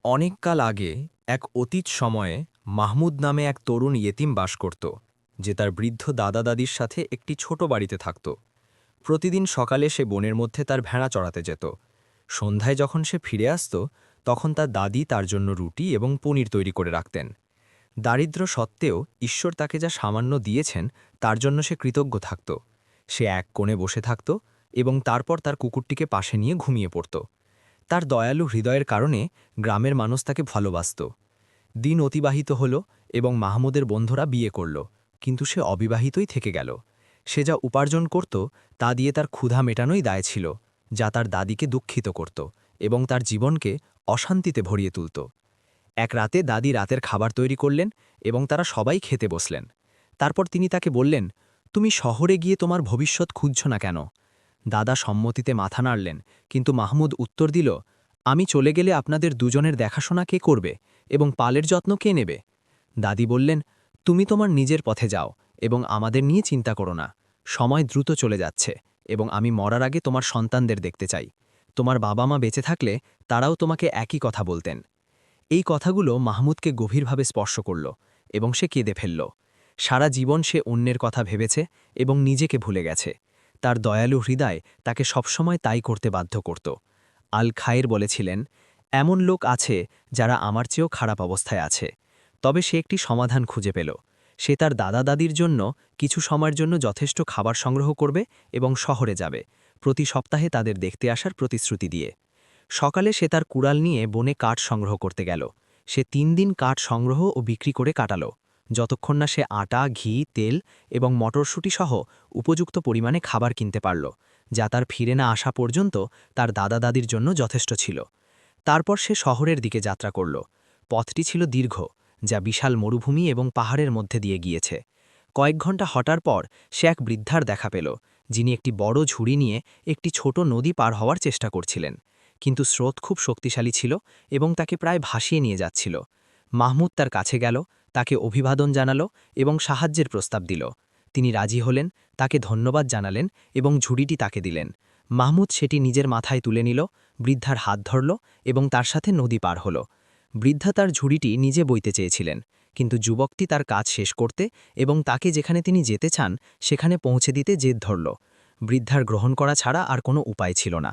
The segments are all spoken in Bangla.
অনেককাল আগে এক অতীত সময়ে মাহমুদ নামে এক তরুণ ইয়েতিম বাস করত, যে তার বৃদ্ধ দাদা দাদির সাথে একটি ছোট বাড়িতে থাকত। প্রতিদিন সকালে সে বনের মধ্যে তার ভেড়া চড়াতে যেত। সন্ধ্যায় যখন সে ফিরে আসত, তখন তার দাদি তার জন্য রুটি এবং পনির তৈরি করে রাখতেন। দারিদ্র্য সত্ত্বেও ঈশ্বর তাকে যা সামান্য দিয়েছেন তার জন্য সে কৃতজ্ঞ থাকত। সে এক কোণে বসে থাকত এবং তারপর তার কুকুরটিকে পাশে নিয়ে ঘুমিয়ে পড়ত। তার দয়ালু হৃদয়ের কারণে গ্রামের মানুষ তাকে ভালোবাসত। দিন অতিবাহিত হল এবং মাহমুদের বন্ধুরা বিয়ে করল, কিন্তু সে অবিবাহিতই থেকে গেল। সে যা উপার্জন করত তা দিয়ে তার ক্ষুধা মেটানোই দায় ছিল, যা তার দাদিকে দুঃখিত করত এবং তার জীবনকে অশান্তিতে ভরিয়ে তুলত। এক রাতে দাদি রাতের খাবার তৈরি করলেন এবং তারা সবাই খেতে বসলেন। তারপর তিনি তাকে বললেন, তুমি শহরে গিয়ে তোমার ভবিষ্যৎ খুঁজছ না কেন? দাদা সম্মতিতে মাথা নাড়লেন, কিন্তু মাহমুদ উত্তর দিল, আমি চলে গেলে আপনাদের দুজনের দেখাশোনা কে করবে এবং পালের যত্ন কে নেবে? দাদি বললেন, তুমি তোমার নিজের পথে যাও এবং আমাদের নিয়ে চিন্তা করো না। সময় দ্রুত চলে যাচ্ছে এবং আমি মরার আগে তোমার সন্তানদের দেখতে চাই। তোমার বাবা মা বেঁচে থাকলে তারাও তোমাকে একই কথা বলতেন। এই কথাগুলো মাহমুদকে গভীরভাবে স্পর্শ করল এবং সে কেঁদে ফেলল। সারা জীবন সে অন্যের কথা ভেবেছে এবং নিজেকে ভুলে গেছে। তার দয়ালু হৃদয় তাকে সবসময় তাই করতে বাধ্য করত। আল খায়ের বলেছিলেন, এমন লোক আছে যারা আমার চেয়েও খারাপ অবস্থায় আছে। তবে সে একটি সমাধান খুঁজে পেল। সে তার দাদা দাদির জন্য কিছু সময়ের জন্য যথেষ্ট খাবার সংগ্রহ করবে এবং শহরে যাবে, প্রতি সপ্তাহে তাদের দেখতে আসার প্রতিশ্রুতি দিয়ে। সকালে সে তার কুড়াল নিয়ে বনে কাঠ সংগ্রহ করতে গেল। সে ৩ দিন কাঠ সংগ্রহ ও বিক্রি করে কাটাল, যতক্ষণ না সে আটা, ঘি, তেল এবং মটরশুঁটি সহ উপযুক্ত পরিমাণে খাবার কিনতে পারল, যা তার ফিরে না আসা পর্যন্ত তার দাদা দাদির জন্য যথেষ্ট ছিল। তারপর সে শহরের দিকে যাত্রা করল। পথটি ছিল দীর্ঘ, যা বিশাল মরুভূমি এবং পাহাড়ের মধ্যে দিয়ে গিয়েছে। কয়েক ঘন্টা হাঁটার পর সে এক বৃদ্ধার দেখা পেল, যিনি একটি বড় ঝুড়ি নিয়ে একটি ছোট নদী পার হওয়ার চেষ্টা করছিলেন, কিন্তু স্রোত খুব শক্তিশালী ছিল এবং তাকে প্রায় ভাসিয়ে নিয়ে যাচ্ছিল। মাহমুদ তার কাছে গেল, তাকে অভিবাদন জানালো এবং সাহায্যের প্রস্তাব দিল। তিনি রাজি হলেন, তাকে ধন্যবাদ জানালেন এবং ঝুড়িটি তাকে দিলেন। মাহমুদ সেটি নিজের মাথায় তুলে নিল, বৃদ্ধার হাত ধরল এবং তার সাথে নদী পার হল। বৃদ্ধা তার ঝুড়িটি নিজে বইতে চেয়েছিলেন, কিন্তু যুবকটি তার কাজ শেষ করতে এবং তাকে যেখানে তিনি যেতে চান সেখানে পৌঁছে দিতে জেদ ধরল। বৃদ্ধার গ্রহণ করা ছাড়া আর কোনো উপায় ছিল না।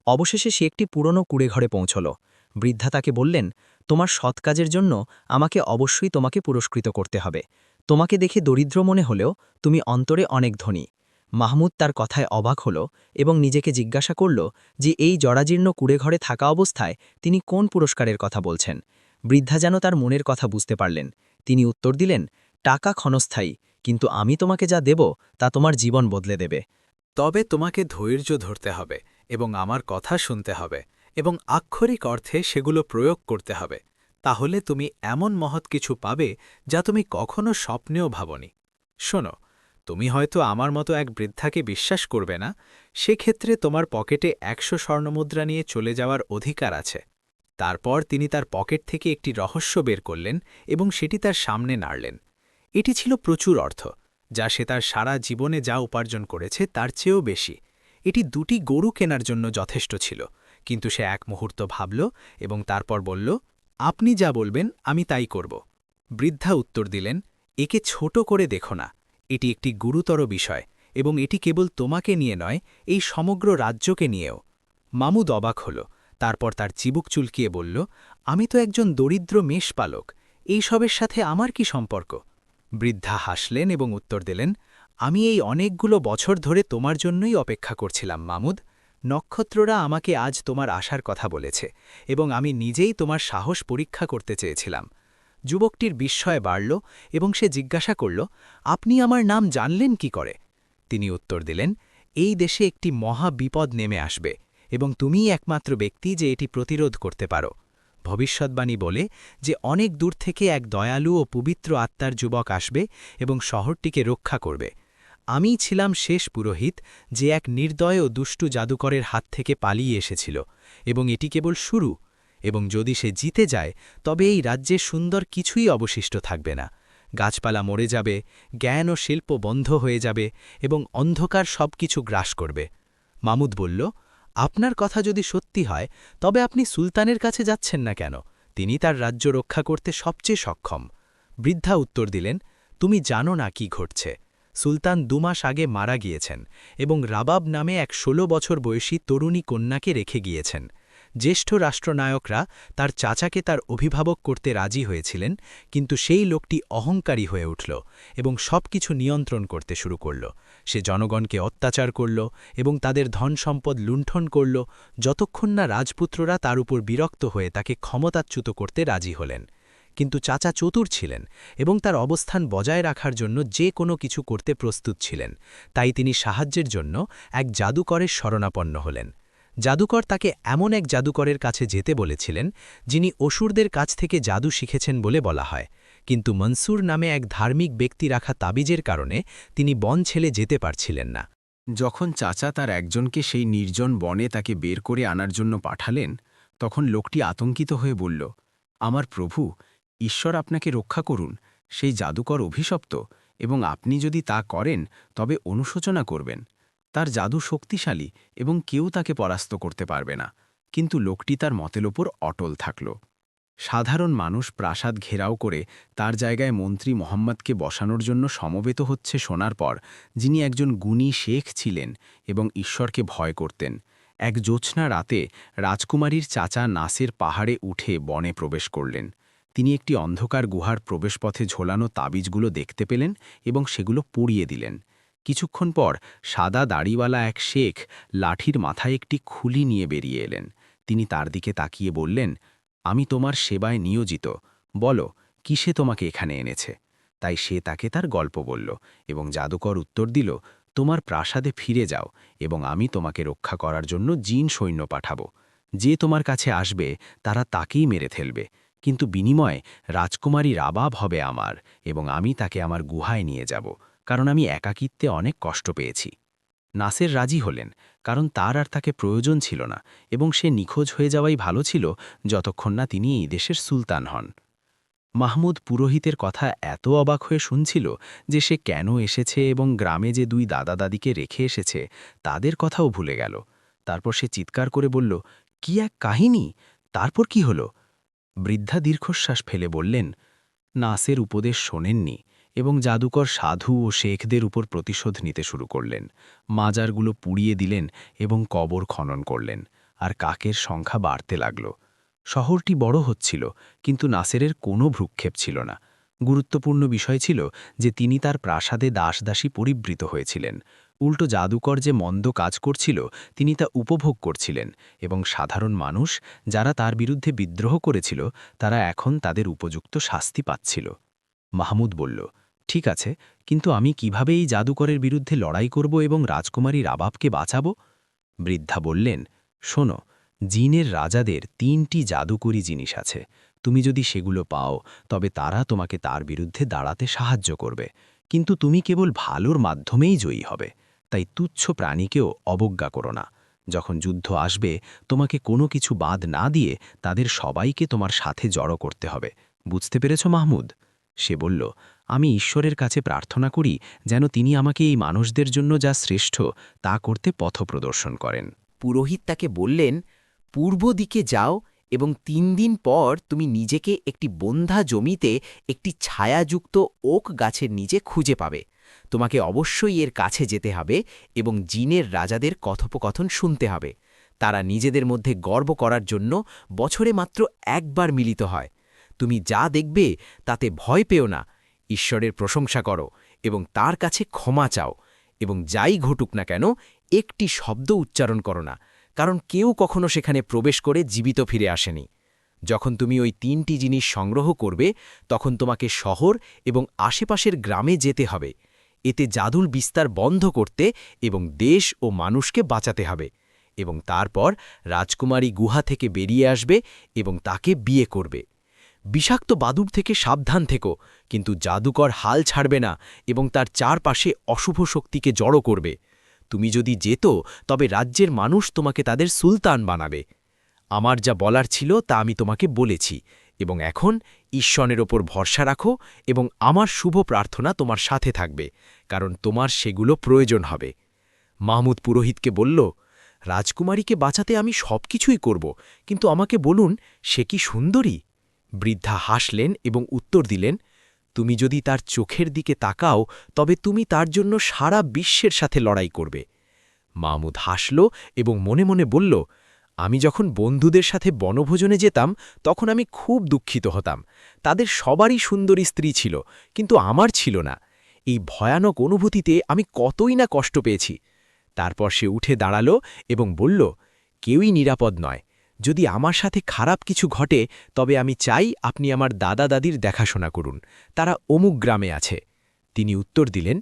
অবশেষে সে একটি পুরনো কুড়েঘরে পৌঁছল। বৃদ্ধা তাকে বললেন, তোমার সৎ কাজের জন্য আমাকে অবশ্যই তোমাকে পুরস্কৃত করতে হবে। তোমাকে দেখে দরিদ্র মনে হলেও তুমি অন্তরে অনেক ধনী। মাহমুদ তার কথায় অবাক হল এবং নিজেকে জিজ্ঞাসা করল যে এই জরাজীর্ণ কুড়েঘরে থাকা অবস্থায় তিনি কোন পুরস্কারের কথা বলছেন। বৃদ্ধা যেন তার মনের কথা বুঝতে পারলেন। তিনি উত্তর দিলেন, টাকা ক্ষণস্থায়ী, কিন্তু আমি তোমাকে যা দেব তা তোমার জীবন বদলে দেবে। তবে তোমাকে ধৈর্য ধরতে হবে এবং আমার কথা শুনতে হবে এবং আক্ষরিক অর্থে সেগুলো প্রয়োগ করতে হবে। তাহলে তুমি এমন মহৎ কিছু পাবে যা তুমি কখনো স্বপ্নেও ভাবনি। শোনো, তুমি হয়তো আমার মতো এক বৃদ্ধাকে বিশ্বাস করবে না, সেক্ষেত্রে তোমার পকেটে ১০০ স্বর্ণমুদ্রা নিয়ে চলে যাওয়ার অধিকার আছে। তারপর তিনি তার পকেট থেকে একটি রহস্য বের করলেন এবং সেটি তার সামনে নাড়লেন। এটি ছিল প্রচুর অর্থ, যা সে তার সারা জীবনে যা উপার্জন করেছে তার চেয়েও বেশি। এটি ২টি গরু কেনার জন্য যথেষ্ট ছিল, কিন্তু সে এক মুহূর্ত ভাবল এবং তারপর বলল, আপনি যা বলবেন আমি তাই করব। বৃদ্ধা উত্তর দিলেন, একে ছোট করে দেখো না, এটি একটি গুরুতর বিষয় এবং এটি কেবল তোমাকে নিয়ে নয়, এই সমগ্র রাজ্যকে নিয়েও। মামুদ অবাক হল, তারপর তার চিবুক চুলকিয়ে বলল, আমি তো একজন দরিদ্র মেষপালক, এই সবের সাথে আমার কি সম্পর্ক? বৃদ্ধা হাসলেন এবং উত্তর দিলেন, আমি এই অনেকগুলো বছর ধরে তোমার জন্যই অপেক্ষা করছিলাম মামুদ। নক্ষত্ররা আমাকে আজ তোমার আসার কথা বলেছে এবং আমি নিজেই তোমার সাহস পরীক্ষা করতে চেয়েছিলাম। যুবকটির বিস্ময় বাড়ল এবং সে জিজ্ঞাসা করল, আপনি আমার নাম জানলেন কি করে? তিনি উত্তর দিলেন, এই দেশে একটি মহা বিপদ নেমে আসবে এবং তুমিই একমাত্র ব্যক্তি যে এটি প্রতিরোধ করতে পারো। ভবিষ্যৎবাণী বলে যে অনেক দূর থেকে এক দয়ালু ও পবিত্র আত্মার যুবক আসবে এবং শহরটিকে রক্ষা করবে। আমিই ছিলাম শেষ পুরোহিত, যে এক নির্দয় ও দুষ্টু জাদুকরের হাত থেকে পালিয়ে এসেছিল, এবং এটি কেবল শুরু। এবং যদি সে জিতে যায় তবে এই রাজ্যে সুন্দর কিছুই অবশিষ্ট থাকবে না। গাছপালা মরে যাবে, জ্ঞান ও শিল্প বন্ধ হয়ে যাবে এবং অন্ধকার সবকিছু গ্রাস করবে। মামুদ বলল, আপনার কথা যদি সত্যি হয় তবে আপনি সুলতানের কাছে যাচ্ছেন না কেন? তিনি তার রাজ্য রক্ষা করতে সবচেয়ে সক্ষম। বৃদ্ধা উত্তর দিলেন, তুমি জানো না কি ঘটছে। সুলতান 2 মাস আগে মারা গিয়েছেন এবং রাবাব নামে এক 16 বছর বয়সী তরুণী কন্যাকে রেখে গিয়েছেন। জ্যেষ্ঠ রাষ্ট্রনায়করা তার চাচাকে তার অভিভাবক করতে রাজি হয়েছিলেন, কিন্তু সেই লোকটি অহংকারী হয়ে উঠল এবং সবকিছু নিয়ন্ত্রণ করতে শুরু করল। সে জনগণকে অত্যাচার করল এবং তাদের ধন সম্পদ লুণ্ঠন করল, যতক্ষণ না রাজপুত্ররা তার উপর বিরক্ত হয়ে তাকে ক্ষমতাচ্যুত করতে রাজি হলেন। কিন্তু চাচা চতুর ছিলেন এবং তার অবস্থান বজায় রাখার জন্য যে কোনো কিছু করতে প্রস্তুত ছিলেন, তাই তিনি সাহায্যের জন্য এক জাদুকরের শরণাপন্ন হলেন। জাদুকর তাকে এমন এক জাদুকরের কাছে যেতে বলেছিলেন, যিনি অসুরদের কাছ থেকে জাদু শিখেছেন বলে বলা হয়, কিন্তু মনসুর নামে এক ধার্মিক ব্যক্তি রাখা তাবিজের কারণে তিনি বন ছেড়ে যেতে পারছিলেন না। যখন চাচা তার একজনকে সেই নির্জন বনে তাকে বের করে আনার জন্য পাঠালেন, তখন লোকটি আতঙ্কিত হয়ে বলল, আমার প্রভু, ঈশ্বর আপনাকে রক্ষা করুন, সেই জাদুকর অভিশপ্ত, এবং আপনি যদি তা করেন তবে অনুশোচনা করবেন। তার জাদু শক্তিশালী এবং কেউ তাকে পরাস্ত করতে পারবে না। কিন্তু লোকটি তার মতের ওপর অটল থাকল। সাধারণ মানুষ প্রাসাদ ঘেরাও করে তার জায়গায় মন্ত্রী মোহাম্মদকে বসানোর জন্য সমবেত হচ্ছে শোনার পর, যিনি একজন গুণী শেখ ছিলেন এবং ঈশ্বরকে ভয় করতেন, এক জ্যোৎস্না রাতে রাজকুমারীর চাচা নাসের পাহাড়ে উঠে বনে প্রবেশ করলেন। তিনি একটি অন্ধকার গুহার প্রবেশপথে ঝোলানো তাবিজগুলো দেখতে পেলেন এবং সেগুলো পুড়িয়ে দিলেন। কিছুক্ষণ পর সাদা দাড়িওয়ালা এক শেখ লাঠির মাথায় একটি খুলি নিয়ে বেরিয়ে এলেন। তিনি তার দিকে তাকিয়ে বললেন, আমি তোমার সেবায় নিয়োজিত, বলো কিসে তোমাকে এখানে এনেছে। তাই সে তাকে তার গল্প বলল এবং জাদুকর উত্তর দিল, তোমার প্রাসাদে ফিরে যাও এবং আমি তোমাকে রক্ষা করার জন্য জিন সৈন্য পাঠাবো। যে তোমার কাছে আসবে তারা তাকেই মেরে ফেলবে, কিন্তু বিনিময়ে রাজকুমারী রাবাব হবে আমার এবং আমি তাকে আমার গুহায় নিয়ে যাব, কারণ আমি একাকিত্বে অনেক কষ্ট পেয়েছি। নাসের রাজি হলেন, কারণ তার আর তাকে প্রয়োজন ছিল না এবং সে নিখোঁজ হয়ে যাওয়াই ভালো ছিল যতক্ষণ না তিনি এই দেশের সুলতান হন। মাহমুদ পুরোহিতের কথা এত অবাক হয়ে শুনছিল যে সে কেন এসেছে এবং গ্রামে যে 2 দাদা দাদিকে রেখে এসেছে তাদের কথাও ভুলে গেল। তারপর সে চিৎকার করে বলল, কি এক কাহিনী! তারপর কি হলো? বৃদ্ধা দীর্ঘশ্বাস ফেলে বললেন, নাসের উপদেশ শোনেননি এবং জাদুকর সাধু ও শেখদের উপর প্রতিশোধ নিতে শুরু করলেন। মাজারগুলো পুড়িয়ে দিলেন এবং কবর খনন করলেন, আর কাকের সংখ্যা বাড়তে লাগল। শহরটি বড় হচ্ছিল, কিন্তু নাসেরের কোনো ভ্রুক্ষেপ ছিল না। গুরুত্বপূর্ণ বিষয় ছিল যে তিনি তার প্রাসাদে দাসদাসী পরিবৃত হয়েছিলেন। উল্টো জাদুকর যে মন্দ কাজ করছিল তিনি তা উপভোগ করছিলেন, এবং সাধারণ মানুষ যারা তার বিরুদ্ধে বিদ্রোহ করেছিল তারা এখন তাদের উপযুক্ত শাস্তি পাচ্ছিল। মাহমুদ বলল, ঠিক আছে, কিন্তু আমি কিভাবে এই জাদুকরের বিরুদ্ধে লড়াই করব এবং রাজকুমারী রাবাবকে বাঁচাবো? বৃদ্ধা বললেন, শোনো, জিনের রাজাদের 3টি জাদুকরী জিনিস আছে। তুমি যদি সেগুলো পাও তবে তারা তোমাকে তার বিরুদ্ধে দাঁড়াতে সাহায্য করবে, কিন্তু তুমি কেবল ভালোর মাধ্যমেই জয়ী হবে। তাই তুচ্ছ প্রাণীকেও অবজ্ঞা করো না। যখন যুদ্ধ আসবে তোমাকে কোনো কিছু বাদ না দিয়ে তাদের সবাইকে তোমার সাথে জড়ো করতে হবে। বুঝতে পেরেছ মাহমুদ? সে বলল, আমি ঈশ্বরের কাছে প্রার্থনা করি যেন তিনি আমাকে এই মানুষদের জন্য যা শ্রেষ্ঠ তা করতে পথপ্রদর্শন করেন। পুরোহিত তাকে বললেন, পূর্ব দিকে যাও এবং 3 দিন পর তুমি নিজেকে একটি বন্ধা জমিতে একটি ছায়াযুক্ত ওক গাছের নিচে খুঁজে পাবে। তোমাকে অবশ্যই এর কাছে যেতে হবে এবং জিনের রাজাদের কথোপকথন শুনতে হবে। তারা নিজেদের মধ্যে গর্ব করার জন্য বছরে মাত্র একবার মিলিত হয়। তুমি যা দেখবে তাতে ভয় পেও না, ঈশ্বরের প্রশংসা করো এবং তার কাছে ক্ষমা চাও, এবং যাই ঘটুক না কেন একটি শব্দ উচ্চারণ করো না, কারণ কেউ কখনো সেখানে প্রবেশ করে জীবিত ফিরে আসেনি। যখন তুমি ওই 3টি জিনিস সংগ্রহ করবে তখন তোমাকে শহর এবং আশেপাশের গ্রামে যেতে হবে। এতে জাদুর বিস্তার বন্ধ করতে এবং দেশ ও মানুষকে বাঁচাতে হবে, এবং তারপর রাজকুমারী গুহা থেকে বেরিয়ে আসবে এবং তাকে বিয়ে করবে। বিষাক্ত বাদুড় থেকে সাবধান থেকো, কিন্তু জাদুকর হাল ছাড়বে না এবং তার চারপাশে অশুভ শক্তিকে জড়ো করবে। তুমি যদি যেত তবে রাজ্যের মানুষ তোমাকে তাদের সুলতান বানাবে। আমার যা বলার ছিল তা আমি তোমাকে বলেছি, এবং এখন ঈশ্বরের ওপর ভরসা রাখো এবং আমার শুভ প্রার্থনা তোমার সাথে থাকবে, কারণ তোমার সেগুলো প্রয়োজন হবে। মাহমুদ পুরোহিতকে বলল, রাজকুমারীকে বাঁচাতে আমি সবকিছুই করব, কিন্তু আমাকে বলুন, সে কি সুন্দরী? বৃদ্ধা হাসলেন এবং উত্তর দিলেন, তুমি যদি তার চোখের দিকে তাকাও তবে তুমি তার জন্য সারা বিশ্বের সাথে লড়াই করবে। মাহমুদ হাসল এবং মনে মনে বলল, আমি যখন বন্ধুদের সাথে বনভোজনে যেতাম তখন আমি খুব দুঃখিত হতাম। তাদের সবারই সুন্দরী স্ত্রী ছিল, কিন্তু আমার ছিল না। এই ভয়ানক অনুভূতিতে আমি কতই না কষ্ট পেয়েছি। তারপর সে উঠে দাঁড়াল এবং বলল, কেউই নিরাপদ নয়। যদি আমার সাথে খারাপ কিছু ঘটে তবে আমি চাই আপনি আমার দাদা দাদির দেখাশোনা করুন। তারা অমুক গ্রামে আছে। তিনি উত্তর দিলেন,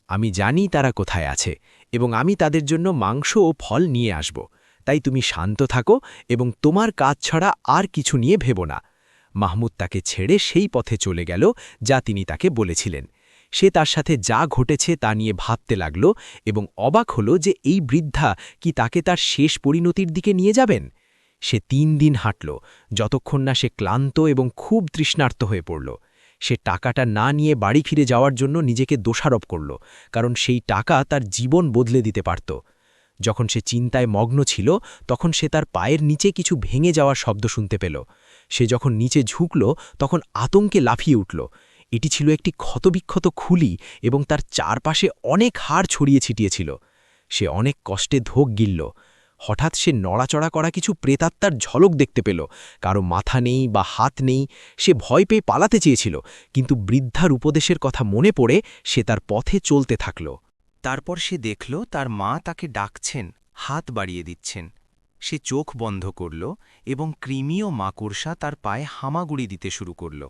আমি জানি তারা কোথায় আছে এবং আমি তাদের জন্য মাংস ও ফল নিয়ে আসব। তাই তুমি শান্ত থাকো এবং তোমার কাজ ছাড়া আর কিছু নিয়ে ভেবো না। মাহমুদ তাকে ছেড়ে সেই পথে চলে গেল যা তিনি তাকে বলেছিলেন। সে তার সাথে যা ঘটেছে তা নিয়ে ভাবতে লাগল এবং অবাক হল যে এই বৃদ্ধা কি তাকে তার শেষ পরিণতির দিকে নিয়ে যাবেন। সে ৩ দিন হাঁটল, যতক্ষণ না সে ক্লান্ত এবং খুব তৃষ্ণার্ত হয়ে পড়ল। সে টাকাটা না নিয়ে বাড়ি ফিরে যাওয়ার জন্য নিজেকে দোষারোপ করল, কারণ সেই টাকা তার জীবন বদলে দিতে পারত। যখন সে চিন্তায় মগ্ন ছিল তখন সে তার পায়ের নিচে কিছু ভেঙে যাওয়ার শব্দ শুনতে পেল। সে যখন নিচে ঝুঁকল তখন আতঙ্কে লাফিয়ে উঠল। এটি ছিল একটি ক্ষতবিক্ষত খুলি এবং তার চারপাশে অনেক হাড় ছড়িয়ে ছিটিয়েছিল। সে অনেক কষ্টে ধোক গিলল। হঠাৎ সে নড়াচড়া করা কিছু প্রেতাত্মার ঝলক দেখতে পেল। কারো মাথা নেই বা হাত নেই। সে ভয় পেয়ে পালাতে চেয়েছিল, কিন্তু বৃদ্ধার উপদেশের কথা মনে পড়ে সে তার পথে চলতে থাকল। তারপর সে দেখল তার মা তাকে ডাকছেন, হাত বাড়িয়ে দিচ্ছেন। সে চোখ বন্ধ করল এবং কৃমি ও মাকড়সা তার পায়ে হামাগুড়ি দিতে শুরু করল।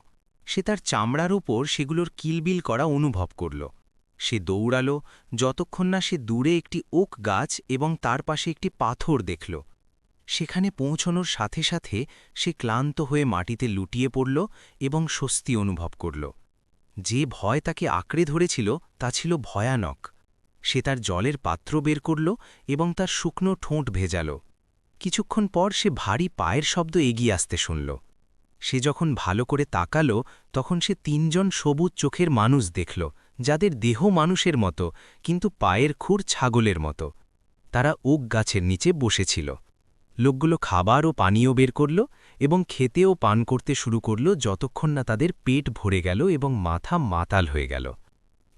সে তার চামড়ার উপর সেগুলোর কিলবিল করা অনুভব করল। সে দৌড়াল যতক্ষণ না সে দূরে একটি ওক গাছ এবং তার পাশে একটি পাথর দেখল। সেখানে পৌঁছনোর সাথে সাথে সে ক্লান্ত হয়ে মাটিতে লুটিয়ে পড়ল এবং স্বস্তি অনুভব করল। যে ভয় তাকে আঁকড়ে ধরেছিল তা ছিল ভয়ানক। সে তার জলের পাত্র বের করল এবং তার শুকনো ঠোঁট ভেজাল। কিছুক্ষণ পর সে ভারী পায়ের শব্দ এগিয়ে আসতে শুনল। সে যখন ভালো করে তাকাল তখন সে ৩ জন সবুজ চোখের মানুষ দেখল, যাদের দেহ মানুষের মতো কিন্তু পায়ের খুর ছাগলের মতো। তারা ওক গাছের নিচে বসেছিল। লোকগুলো খাবার ও পানীয় বের করল এবং খেতে ও পান করতে শুরু করল যতক্ষণ না তাদের পেট ভরে গেল এবং মাথা মাতাল হয়ে গেল।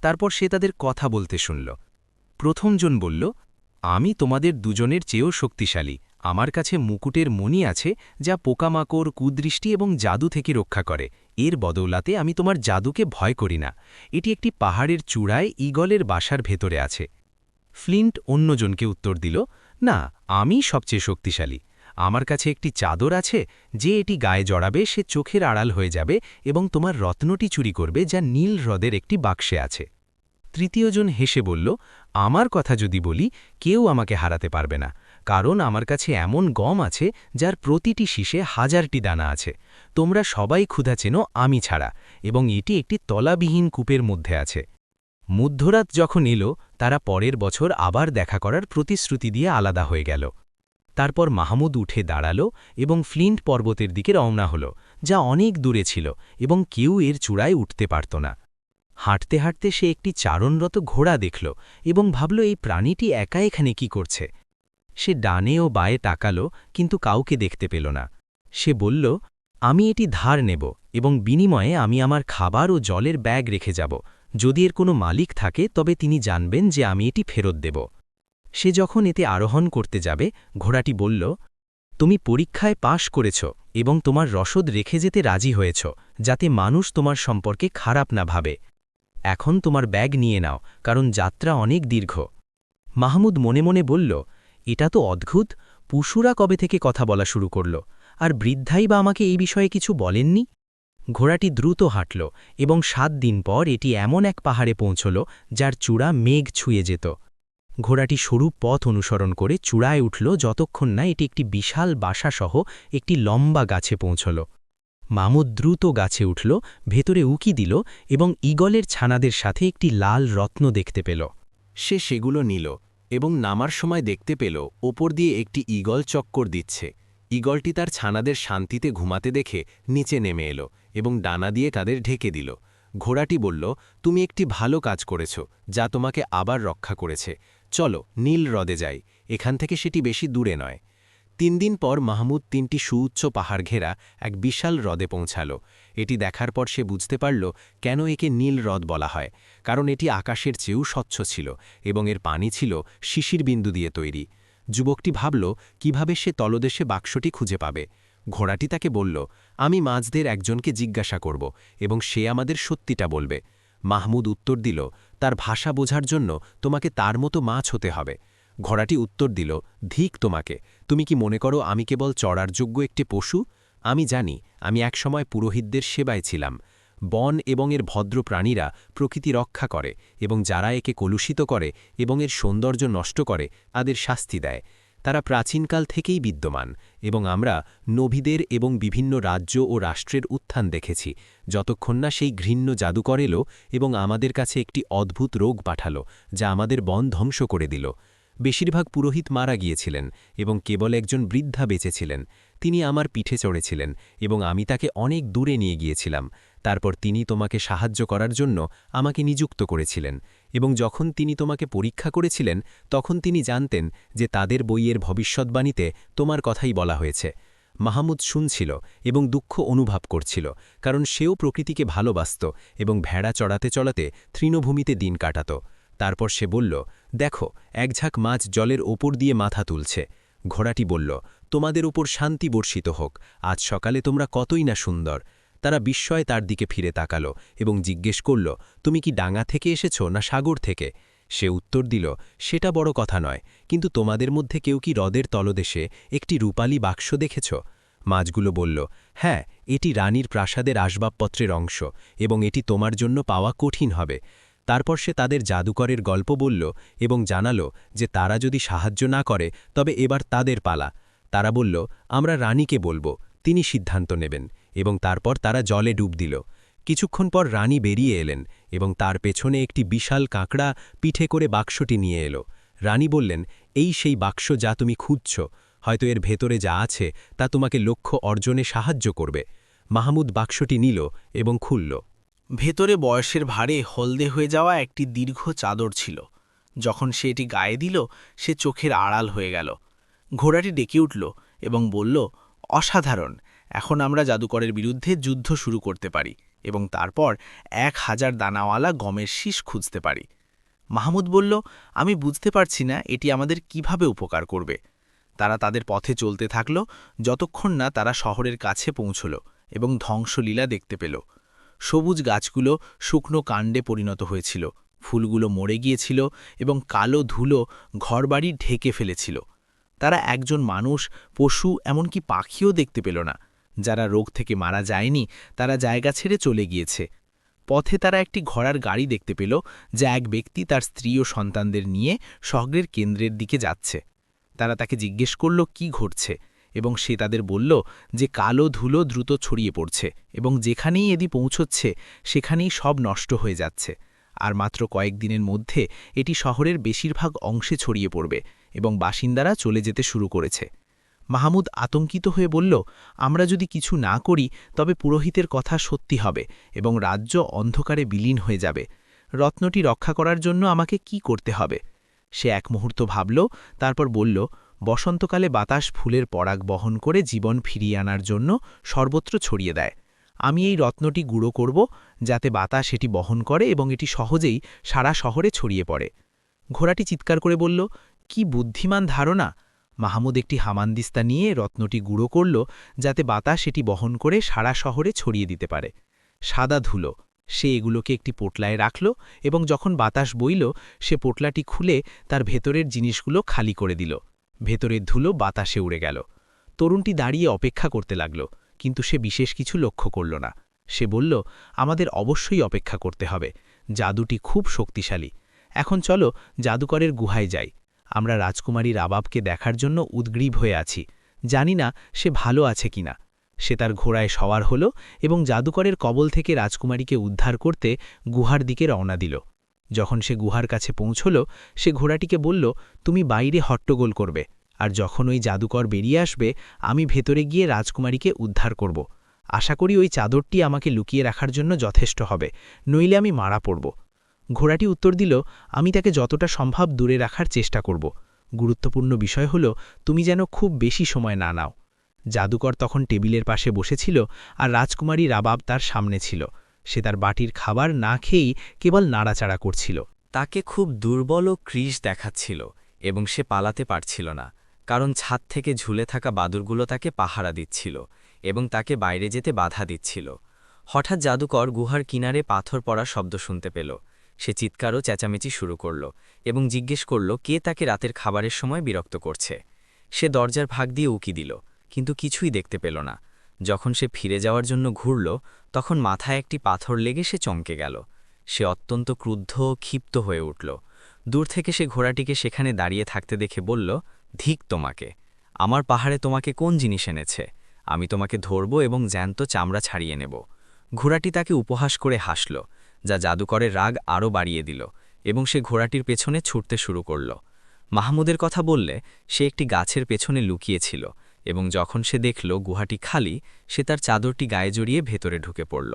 তারপর সে তাদের কথা বলতে শুনল। প্রথমজন বলল, আমি তোমাদের দুজনের চেয়েও শক্তিশালী। আমার কাছে মুকুটের মণি আছে যা পোকামাকড়, কুদৃষ্টি এবং জাদু থেকে রক্ষা করে। এর বদৌলাতে আমি তোমার জাদুকে ভয় করি না। এটি একটি পাহাড়ের চূড়ায় ঈগলের বাসার ভেতরে আছে। ফ্লিন্ট অন্যজনকে উত্তর দিল, না, আমি সবচেয়ে শক্তিশালী। আমার কাছে একটি চাদর আছে, যে এটি গায়ে জড়াবে সে চোখের আড়াল হয়ে যাবে এবং তোমার রত্নটি চুরি করবে যা নীল হ্রদের একটি বাক্সে আছে। তৃতীয়জন হেসে বলল, আমার কথা যদি বলি, কেউ আমাকে হারাতে পারবে না, কারণ আমার কাছে এমন গম আছে যার প্রতিটি শীষে 1000টি দানা আছে। তোমরা সবাই ক্ষুধা চেনো আমি ছাড়া, এবং এটি একটি তলাবিহীন কূপের মধ্যে আছে। মধ্যরাত যখন এলো তারা পরের বছর আবার দেখা করার প্রতিশ্রুতি দিয়ে আলাদা হয়ে গেল। তারপর মাহমুদ উঠে দাঁড়াল এবং ফ্লিন্ট পর্বতের দিকে রওনা হল, যা অনেক দূরে ছিল এবং কেউ এর চূড়ায় উঠতে পারত না। হাঁটতে হাঁটতে সে একটি চারণরত ঘোড়া দেখল এবং ভাবল এই প্রাণীটি একা এখানে কি করছে। সে ডানে ও বায়ে তাকাল, কিন্তু কাউকে দেখতে পেল না। সে বলল, আমি এটি ধার নেব এবং বিনিময়ে আমি আমার খাবার ও জলের ব্যাগ রেখে যাব। যদি এর কোনো মালিক থাকে তবে তিনি জানবেন যে আমি এটি ফেরত দেব। সে যখন এতে আরোহণ করতে যাবে, ঘোড়াটি বলল, তুমি পরীক্ষায় পাশ করেছ এবং তোমার রসদ রেখে যেতে রাজি হয়েছ, যাতে মানুষ তোমার সম্পর্কে খারাপ না ভাবে। এখন তোমার ব্যাগ নিয়ে নাও, কারণ যাত্রা অনেক দীর্ঘ। মাহমুদ মনে মনে বলল, এটা তো অদ্ভুত। পশুরা কবে থেকে কথা বলা শুরু করল, আর বৃদ্ধাই বা আমাকে এই বিষয়ে কিছু বলেননি। ঘোড়াটি দ্রুত হাঁটল এবং 7 দিন পর এটি এমন এক পাহাড়ে পৌঁছল যার চূড়া মেঘ ছুঁয়ে যেত। ঘোড়াটি সরু পথ অনুসরণ করে চূড়ায় উঠল যতক্ষণ না এটি একটি বিশাল বাসাসহ একটি লম্বা গাছে পৌঁছল। মাহমুদ দ্রুত গাছে উঠল, ভেতরে উকি দিল এবং ঈগলের ছানাদের সাথে একটি লাল রত্ন দেখতে পেল। সে সেগুলো নিল এবং নামার সময় দেখতে পেল ওপর দিয়ে একটি ঈগল চক্কর দিচ্ছে। ঈগলটি তার ছানাদের শান্তিতে ঘুমাতে দেখে নিচে নেমে এলো এবং ডানা দিয়ে তাদের ঢেকে দিল। ঘোড়াটি বলল, তুমি একটি ভালো কাজ করেছ, যা তোমাকে আবার রক্ষা করেছে। চলো নীল হ্রদে যাই, এখান থেকে সেটি বেশি দূরে নয়। 3 দিন পর মাহমুদ 3টি সুউচ্চ পাহাড় ঘেরা এক বিশাল হ্রদে পৌঁছাল। এটি দেখার পর সে বুঝতে পারল কেন একে নীল হ্রদ বলা হয়, কারণ এটি আকাশের চেয়েও স্বচ্ছ ছিল এবং এর পানি ছিল শিশির বিন্দু দিয়ে তৈরি। যুবকটি ভাবল কিভাবে সে তলদেশে বাক্সটি খুঁজে পাবে। ঘোড়াটি তাকে বলল, আমি মাছদের একজনকে জিজ্ঞাসা করব এবং সে আমাদের সত্যিটা বলবে। মাহমুদ উত্তর দিল, তার ভাষা বোঝার জন্য তোমাকে তার মতো মাছ হতে হবে। ঘোড়াটি উত্তর দিল, ধিক তোমাকে, তুমি কি মনে করো আমি কেবল চড়ার যোগ্য একটি পশু? আমি জানি আমি একসময় পুরোহিতদের সেবায় ছিলাম। বন এবং এর ভদ্র প্রাণীরা প্রকৃতি রক্ষা করে এবং যারা একে কলুষিত করে এবং এর সৌন্দর্য নষ্ট করে তাদের শাস্তি দেয়। তারা প্রাচীনকাল থেকেই বিদ্যমান এবং আমরা নবীদের এবং বিভিন্ন রাজ্য ও রাষ্ট্রের উত্থান দেখেছি, যতক্ষণ না সেই ঘৃণ্য জাদুকর এলো এবং আমাদের কাছে একটি অদ্ভুত রোগ পাঠালো যা আমাদের বন ধ্বংস করে দিল। বেশিরভাগ পুরোহিত মারা গিয়েছিলেন এবং কেবল একজন বৃদ্ধা বেঁচেছিলেন। তিনি আমার পিঠে চড়েছিলেন এবং আমি তাকে অনেক দূরে নিয়ে গিয়েছিলাম। তারপর তিনি তোমাকে সাহায্য করার জন্য আমাকে নিযুক্ত করেছিলেন এবং যখন তিনি তোমাকে পরীক্ষা করেছিলেন তখন তিনি জানতেন যে তাদের বইয়ের ভবিষ্যদ্বাণীতে তোমার কথাই বলা হয়েছে। মাহমুদ শুনছিল এবং দুঃখ অনুভব করছিল, কারণ সেও প্রকৃতিকে ভালোবাসত এবং ভেড়া চড়াতে চড়াতে তৃণভূমিতে দিন কাটাত। তারপর সে বলল, দেখো, এক ঝাঁক মাছ জলের ওপর দিয়ে মাথা তুলছে। ঘোড়াটি বলল, তোমাদের উপর শান্তি বর্ষিত হোক, আজ সকালে তোমরা কতই না সুন্দর। তারা বিস্ময়ে তার দিকে ফিরে তাকালো এবং জিজ্ঞেস করল, তুমি কি ডাঙা থেকে এসেছ না সাগর থেকে? সে উত্তর দিল, সেটা বড় কথা নয়, কিন্তু তোমাদের মধ্যে কেউ কি হ্রদের তলদেশে একটি রূপালী বাক্স দেখেছ? মাছগুলো বলল, হ্যাঁ, এটি রানীর প্রাসাদের আসবাবপত্রের অংশ এবং এটি তোমার জন্য পাওয়া কঠিন হবে। তারপর সে তাদের জাদুকরের গল্প বলল এবং জানালো যে তারা যদি সাহায্য না করে তবে এবার তাদের পালা। তারা বলল, আমরা রানীকে বলবো, তিনি সিদ্ধান্ত নেবেন, এবং তারপর তারা জলে ডুব দিল। কিছুক্ষণ পর রানী বেরিয়ে এলেন এবং তার পেছনে একটি বিশাল কাঁকড়া পিঠে করে বাক্সটি নিয়ে এলো। রানী বললেন, এই সেই বাক্স যা তুমি খুঁজছ, হয়তো এর ভেতরে যা আছে তা তোমাকে লক্ষ্য অর্জনে সাহায্য করবে। মাহমুদ বাক্সটি নিল এবং খুলল। ভেতরে বয়সের ভারে হলদে হয়ে যাওয়া একটি দীর্ঘ চাদর ছিল। যখন সে এটি গায়ে দিল সে চোখের আড়াল হয়ে গেল। ঘোড়াটি ডেকে উঠল এবং বলল, অসাধারণ, এখন আমরা জাদুকরের বিরুদ্ধে যুদ্ধ শুরু করতে পারি এবং তারপর 1000 দানাওয়ালা গমের শীষ খুঁজতে পারি। মাহমুদ বলল, আমি বুঝতে পারছি না এটি আমাদের কিভাবে উপকার করবে। তারা তাদের পথে চলতে থাকল যতক্ষণ না তারা শহরের কাছে পৌঁছল এবং ধ্বংসলীলা দেখতে পেল। সবুজ গাছগুলো শুকনো কাণ্ডে পরিণত হয়েছিল, ফুলগুলো মরে গিয়েছিল এবং কালো ধুলো ঘরবাড়ি ঢেকে ফেলেছিল। তারা একজন মানুষ, পশু, এমনকি পাখিও দেখতে পেল না। যারা রোগ থেকে মারা যায়নি তারা জায়গা ছেড়ে চলে গিয়েছে। পথে তারা একটি ঘোড়ার গাড়ি দেখতে পেল যা এক ব্যক্তি তার স্ত্রী ও সন্তানদের নিয়ে শহরের কেন্দ্রের দিকে যাচ্ছে। তারা তাকে জিজ্ঞেস করল কি ঘটছে এবং সে তাদের বলল যে কালো ধুলো দ্রুত ছড়িয়ে পড়ছে এবং যেখানেই এদি পৌঁছচ্ছে সেখানেই সব নষ্ট হয়ে যাচ্ছে, আর মাত্র কয়েকদিনের মধ্যে এটি শহরের বেশিরভাগ অংশে ছড়িয়ে পড়বে এবং বাসিন্দারা চলে যেতে শুরু করেছে। মাহমুদ আতঙ্কিত হয়ে বলল, আমরা যদি কিছু না করি তবে পুরোহিতের কথা সত্যি হবে এবং রাজ্য অন্ধকারে বিলীন হয়ে যাবে। রত্নটি রক্ষা করার জন্য আমাকে কি করতে হবে? সে এক মুহূর্ত ভাবল, তারপর বলল, বসন্তকালে বাতাস ফুলের পরাগ বহন করে জীবন ফিরিয়ে আনার জন্য সর্বত্র ছড়িয়ে দেয়। আমি এই রত্নটি গুঁড়ো করব যাতে বাতাস এটি বহন করে এবং এটি সহজেই সারা শহরে ছড়িয়ে পড়ে। ঘোড়াটি চিৎকার করে বলল, কি বুদ্ধিমান ধারণা! মাহমুদ একটি হামানদিস্তা নিয়ে রত্নটি গুঁড়ো করল যাতে বাতাস এটি বহন করে সারা শহরে ছড়িয়ে দিতে পারে। সাদা ধুলো, সে এগুলোকে একটি পোটলায় রাখল এবং যখন বাতাস বইল সে পোটলাটি খুলে তার ভেতরের জিনিসগুলো খালি করে দিল। ভেতরের ধুলো বাতাসে উড়ে গেল। তরুণটি দাঁড়িয়ে অপেক্ষা করতে লাগল, কিন্তু সে বিশেষ কিছু লক্ষ্য করল না। সে বলল, আমাদের অবশ্যই অপেক্ষা করতে হবে, জাদুটি খুব শক্তিশালী। এখন চলো জাদুকরের গুহায় যাই। আমরা রাজকুমারী রাবাবকে দেখার জন্য উদ্গ্রীব হয়ে আছি, জানি না সে ভালো আছে কিনা। সে তার ঘোড়ায় সওয়ার হল এবং জাদুকরের কবল থেকে রাজকুমারীকে উদ্ধার করতে গুহার দিকে রওনা দিল। যখন সে গুহার কাছে পৌঁছল সে ঘোড়াটিকে বলল, তুমি বাইরে হট্টগোল করবে, আর যখন ওই জাদুকর বেরিয়ে আসবে আমি ভেতরে গিয়ে রাজকুমারীকে উদ্ধার করব। আশা করি ওই চাদরটি আমাকে লুকিয়ে রাখার জন্য যথেষ্ট হবে, নইলে আমি মারা পড়ব। ঘোড়াটি উত্তর দিল, আমি তাকে যতটা সম্ভব দূরে রাখার চেষ্টা করব। গুরুত্বপূর্ণ বিষয় হলো তুমি যেন খুব বেশি সময় না নাও। জাদুকর তখন টেবিলের পাশে বসেছিল আর রাজকুমারী রাবাব তার সামনে ছিল। সে তার বাটির খাবার না খেয়েই কেবল নাড়াচাড়া করছিল। তাকে খুব দুর্বল ও কৃশ দেখাচ্ছিল এবং সে পালাতে পারছিল না, কারণ ছাদ থেকে ঝুলে থাকা বাদুরগুলো তাকে পাহারা দিচ্ছিল এবং তাকে বাইরে যেতে বাধা দিচ্ছিল। হঠাৎ জাদুকর গুহার কিনারে পাথর পড়ার শব্দ শুনতে পেল। সে চিৎকার ও চেঁচামেচি শুরু করল এবং জিজ্ঞেস করল কে তাকে রাতের খাবারের সময় বিরক্ত করছে। সে দরজার ফাঁক দিয়ে উকি দিল, কিন্তু কিছুই দেখতে পেল না। যখন সে ফিরে যাওয়ার জন্য ঘুরল, তখন মাথায় একটি পাথর লেগে সে চমকে গেল। সে অত্যন্ত ক্রুদ্ধ ও ক্ষিপ্ত হয়ে উঠল। দূর থেকে সে ঘোড়াটিকে সেখানে দাঁড়িয়ে থাকতে দেখে বলল, ধিক তোমাকে! আমার পাহাড়ে তোমাকে কোন জিনিস এনেছে? আমি তোমাকে ধরব এবং জ্যান্ত চামড়া ছাড়িয়ে নেব। ঘোড়াটি তাকে উপহাস করে হাসল, যা জাদুকরের রাগ আরও বাড়িয়ে দিল এবং সে ঘোড়াটির পেছনে ছুটতে শুরু করল। মাহমুদের কথা বললে সে একটি গাছের পেছনে লুকিয়েছিল এবং যখন সে দেখল গুহাটি খালি, সে তার চাদরটি গায়ে জড়িয়ে ভেতরে ঢুকে পড়ল।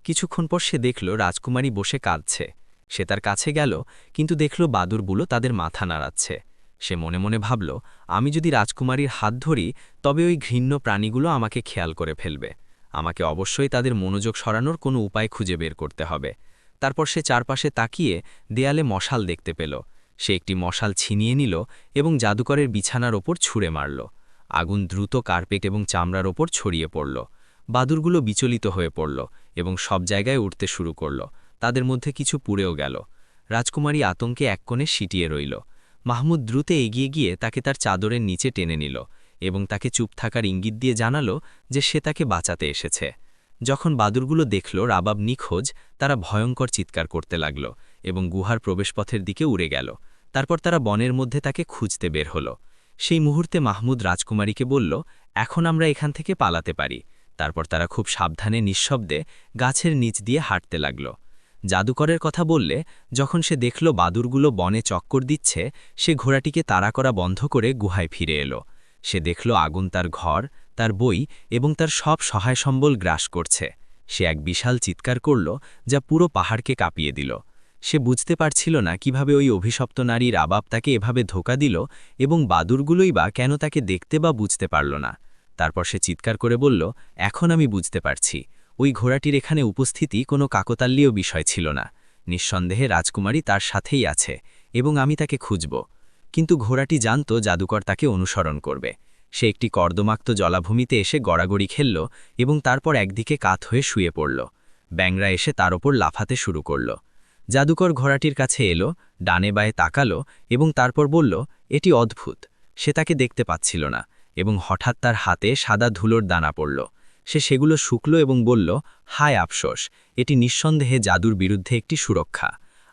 কিছুক্ষণ পর সে দেখল রাজকুমারী বসে কাঁদছে। সে তার কাছে গেল, কিন্তু দেখল বাদুরগুলো তাদের মাথা নাড়াচ্ছে। সে মনে মনে ভাবল, আমি যদি রাজকুমারীর হাত ধরি তবে ওই ঘৃণ্য প্রাণীগুলো আমাকে খেয়াল করে ফেলবে। আমাকে অবশ্যই তাদের মনোযোগ সরানোর কোনো উপায় খুঁজে বের করতে হবে। তারপর সে চারপাশে তাকিয়ে দেয়ালে মশাল দেখতে পেল। সে একটি মশাল ছিনিয়ে নিল এবং জাদুকরের বিছানার ওপর ছুঁড়ে মারল। আগুন দ্রুত কার্পেট এবং চামড়ার ওপর ছড়িয়ে পড়ল। বাদুরগুলো বিচলিত হয়ে পড়ল এবং সব জায়গায় উঠতে শুরু করল। তাদের মধ্যে কিছু পুড়েও গেল। রাজকুমারী আতঙ্কে এক কোণে সিটিয়ে রইল। মাহমুদ দ্রুত এগিয়ে গিয়ে তাকে তার চাদরের নিচে টেনে নিল এবং তাকে চুপ থাকার ইঙ্গিত দিয়ে জানালো যে সে তাকে বাঁচাতে এসেছে। যখন বাদুরগুলো দেখল রাবাব নিখোঁজ, তারা ভয়ঙ্কর চিৎকার করতে লাগল এবং গুহার প্রবেশপথের দিকে উড়ে গেল। তারপর তারা বনের মধ্যে তাকে খুঁজতে বের হল। সেই মুহূর্তে মাহমুদ রাজকুমারীকে বলল, এখন আমরা এখান থেকে পালাতে পারি। তারপর তারা খুব সাবধানে নিঃশব্দে গাছের নিচ দিয়ে হাঁটতে লাগল। জাদুকরের কথা বললে যখন সে দেখল বাদুরগুলো বনে চক্কর দিচ্ছে, সে ঘোড়াটিকে তাড়া করা বন্ধ করে গুহায় ফিরে এলো। সে দেখল আগুন তার ঘর, তার বই এবং তার সব সহায় সম্বল গ্রাস করছে। সে এক বিশাল চিৎকার করল, যা পুরো পাহাড়কে কাঁপিয়ে দিল। সে বুঝতে পারছিল না কিভাবে ওই অভিশপ্ত নারী রাবাব তাকে এভাবে ধোঁকা দিল এবং বাদুরগুলোই বা কেন তাকে দেখতে বা বুঝতে পারল না। তারপর সে চিৎকার করে বলল, এখন আমি বুঝতে পারছি, ওই ঘোড়াটির এখানে উপস্থিতি কোনো কাকতাল্লীয় বিষয় ছিল না। নিঃসন্দেহে রাজকুমারী তার সাথেই আছে এবং আমি তাকে খুঁজব। কিন্তু ঘোড়াটি জানত জাদুকর তাকে অনুসরণ করবে। সে একটি কর্দমাক্ত জলাভূমিতে এসে গড়াগড়ি খেলল এবং তারপর একদিকে কাত হয়ে শুয়ে পড়ল। ব্যাংরা এসে তার ওপর লাফাতে শুরু করল। জাদুকর ঘোড়াটির কাছে এলো, ডানে বায়ে তাকালো এবং তারপর বলল, এটি অদ্ভুত। সে তাকে দেখতে পাচ্ছিল না এবং হঠাৎ তার হাতে সাদা ধুলোর দানা পড়ল। সে সেগুলো শুকল এবং বলল, হায় আফসোস, এটি নিঃসন্দেহে জাদুর বিরুদ্ধে একটি সুরক্ষা।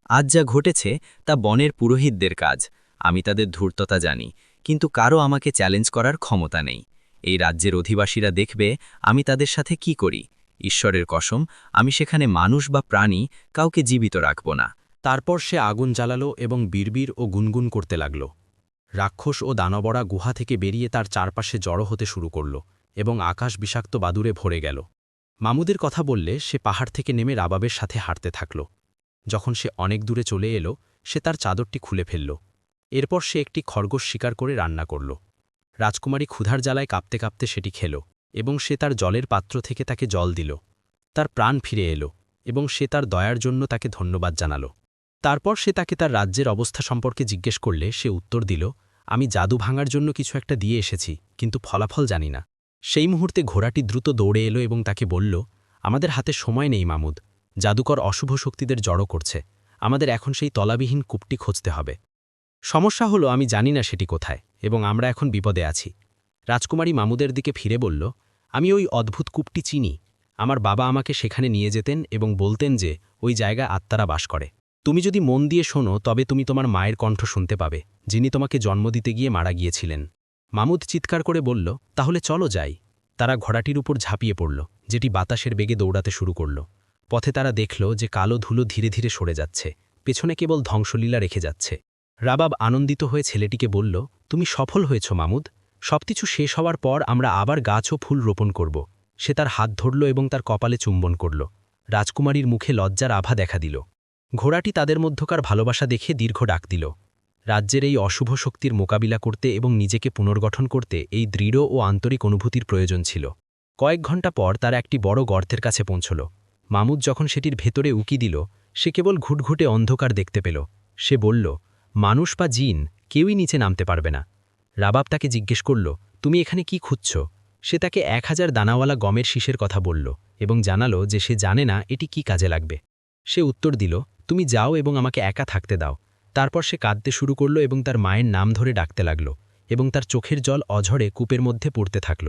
আজ যা ঘটেছে তা বনের পুরোহিতদের কাজ। আমি তাদের ধূর্ততা জানি, কিন্তু কারও আমাকে চ্যালেঞ্জ করার ক্ষমতা নেই। এই রাজ্যের অধিবাসীরা দেখবে আমি তাদের সাথে কি করি। ঈশ্বরের কসম, আমি সেখানে মানুষ বা প্রাণী কাউকে জীবিত রাখব না। তারপর সে আগুন জ্বালালো এবং বিড়বিড় ও গুনগুন করতে লাগল। রাক্ষস ও দানবরা গুহা থেকে বেরিয়ে তার চারপাশে জড়ো হতে শুরু করল এবং আকাশ বিষাক্ত বাদুরে ভরে গেল। মামুদের কথা বললে সে পাহাড় থেকে নেমে রাবাবের সাথে হাঁটতে থাকল। যখন সে অনেক দূরে চলে এলো, সে তার চাদরটি খুলে ফেলল। এরপর সে একটি খরগোশ শিকার করে রান্না করল। রাজকুমারী ক্ষুধার জ্বালায় কাঁপতে কাঁপতে সেটি খেল এবং সে তার জলের পাত্র থেকে তাকে জল দিল। তার প্রাণ ফিরে এলো এবং সে তার দয়ার জন্য তাকে ধন্যবাদ জানাল। তারপর সে তাকে তার রাজ্যের অবস্থা সম্পর্কে জিজ্ঞেস করলে সে উত্তর দিল, আমি জাদু ভাঙার জন্য কিছু একটা দিয়ে এসেছি, কিন্তু ফলাফল জানি না। সেই মুহূর্তে ঘোড়াটি দ্রুত দৌড়ে এলো এবং তাকে বলল, আমাদের হাতে সময় নেই মামুদ, জাদুকর অশুভ শক্তিদের জড়ো করছে। আমাদের এখন সেই তলাবিহীন কূপটি খুঁজতে হবে। সমস্যা হলো আমি জানি না সেটি কোথায় এবং আমরা এখন বিপদে আছি। রাজকুমারী মামুদের দিকে ফিরে বলল, আমি ওই অদ্ভুত কূপটি চিনি। আমার বাবা আমাকে সেখানে নিয়ে যেতেন এবং বলতেন যে ওই জায়গায় আত্মারা বাস করে। তুমি যদি মন দিয়ে শোনো তবে তুমি তোমার মায়ের কণ্ঠ শুনতে পাবে, যিনি তোমাকে জন্ম দিতে গিয়ে মারা গিয়েছিলেন। মামুদ চিৎকার করে বলল, তাহলে চলো যাই। তারা ঘোড়াটির উপর ঝাঁপিয়ে পড়ল, যেটি বাতাসের বেগে দৌড়াতে শুরু করল। পথে তারা দেখল যে কালো ধুলো ধীরে ধীরে সরে যাচ্ছে, পেছনে কেবল ধ্বংসলীলা রেখে যাচ্ছে। রাবাব আনন্দিত হয়ে ছেলেটিকে বলল, তুমি সফল হয়েছ মামুদ। সবকিছু শেষ হওয়ার পর আমরা আবার গাছ ও ফুল রোপণ করব। সে তার হাত ধরল এবং তার কপালে চুম্বন করল। রাজকুমারীর মুখে লজ্জার আভা দেখা দিল। ঘোড়াটি তাদের মধ্যকার ভালোবাসা দেখে দীর্ঘ ডাক দিল। রাজ্যের এই অশুভ শক্তির মোকাবিলা করতে এবং নিজেকে পুনর্গঠন করতে এই দৃঢ় ও আন্তরিক অনুভূতির প্রয়োজন ছিল। কয়েক ঘণ্টা পর তারা একটি বড় গর্তের কাছে পৌঁছল। মামুদ যখন সেটির ভেতরে উকি দিল, সে কেবল ঘুটঘুটে অন্ধকার দেখতে পেল। সে বলল, মানুষ বা জিন কেউই নিচে নামতে পারবে না। রাবাব তাকে জিজ্ঞেস করল, তুমি এখানে কি খুঁজছ? সে তাকে 1000 দানাওয়ালা গমের শীষের কথা বলল এবং জানালো যে সে জানে না এটি কি কাজে লাগবে। সে উত্তর দিল, তুমি যাও এবং আমাকে একা থাকতে দাও। তারপর সে কাঁদতে শুরু করল এবং তার মায়ের নাম ধরে ডাকতে লাগল এবং তার চোখের জল অঝরে কূপের মধ্যে পড়তে থাকল।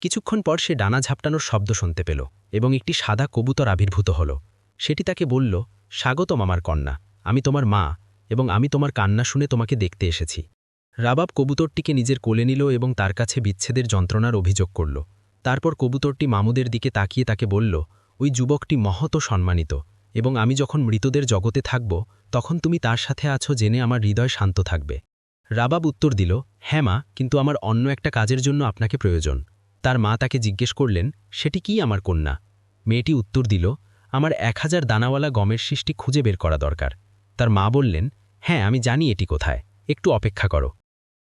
কিছুক্ষণ পর সে ডানা ঝাপটানোর শব্দ শুনতে পেল এবং একটি সাদা কবুতর আবির্ভূত হল। সেটি তাকে বলল, স্বাগতম আমার কন্যা, আমি তোমার মা এবং আমি তোমার কান্না শুনে তোমাকে দেখতে এসেছি। রাবাব কবুতরটিকে নিজের কোলে নিল এবং তার কাছে বিচ্ছেদের যন্ত্রণার অভিযোগ করল। তারপর কবুতরটি মামুদের দিকে তাকিয়ে তাকে বলল, ওই যুবকটি মহৎ ও সম্মানিত এবং আমি যখন মৃতদের জগতে থাকব তখন তুমি তার সাথে আছো জেনে আমার হৃদয় শান্ত থাকবে। রাবাব উত্তর দিল, হ্যাঁ মা, কিন্তু আমার অন্য একটা কাজের জন্য আপনাকে প্রয়োজন। তার মা তাকে জিজ্ঞেস করলেন, সেটি কি আমার কন্যা? মেয়েটি উত্তর দিল, আমার 1000 দানাওয়ালা গমের শীষটি খুঁজে বের করা দরকার। তার মা বললেন, হ্যাঁ আমি জানি এটি কোথায়, একটু অপেক্ষা করো।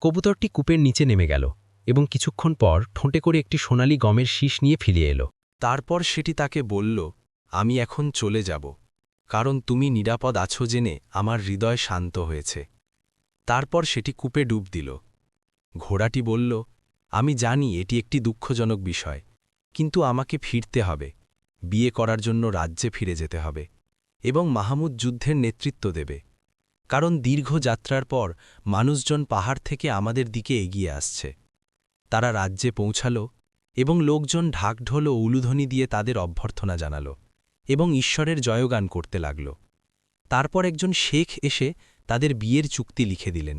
কবুতরটি কূপের নিচে নেমে গেল এবং কিছুক্ষণ পর ঠোঁটে করে একটি সোনালি গমের শীষ নিয়ে ফিরিয়ে এলো। তারপর সেটি তাকে বলল, আমি এখন চলে যাব, কারণ তুমি নিরাপদ আছো জেনে আমার হৃদয় শান্ত হয়েছে। তারপর সেটি কূপে ডুব দিল। ঘোড়াটি বলল, আমি জানি এটি একটি দুঃখজনক বিষয়, কিন্তু আমাকে ফিরতে হবে, বিয়ে করার জন্য রাজ্যে ফিরে যেতে হবে এবং মাহমুদ যুদ্ধের নেতৃত্ব দেবে, কারণ দীর্ঘ যাত্রার পর মানুষজন পাহাড় থেকে আমাদের দিকে এগিয়ে আসছে। তারা রাজ্যে পৌঁছাল এবং লোকজন ঢাকঢোল ও উলুধ্বনি দিয়ে তাদের অভ্যর্থনা জানাল এবং ঈশ্বরের জয়গান করতে লাগল। তারপর একজন শেখ এসে তাদের বিয়ের চুক্তি লিখে দিলেন।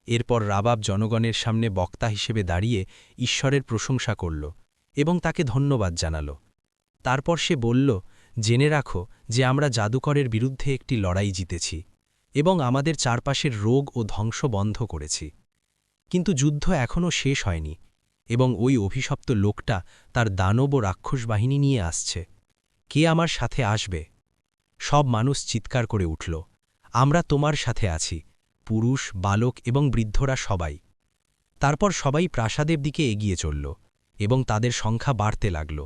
এরপর রাবাব জনগণের সামনে বক্তা হিসেবে দাঁড়িয়ে ঈশ্বরের প্রশংসা করল এবং তাকে ধন্যবাদ জানাল। তারপর সে বলল, জেনে রাখো যে আমরা জাদুকরের বিরুদ্ধে একটি লড়াই জিতেছি এবং আমাদের চারপাশের রোগ ও ধ্বংস বন্ধ করেছি। কিন্তু যুদ্ধ এখনও শেষ হয়নি এবং ওই অভিশপ্ত লোকটা তার দানব ও রাক্ষস বাহিনী নিয়ে আসছে। কে আমার সাথে আসবে? সব মানুষ চিৎকার করে উঠল, আমরা তোমার সাথে আছি, পুরুষ, বালক এবং বৃদ্ধরা সবাই। তারপর সবাই প্রাসাদের দিকে এগিয়ে চলল এবং তাদের সংখ্যা বাড়তে লাগল।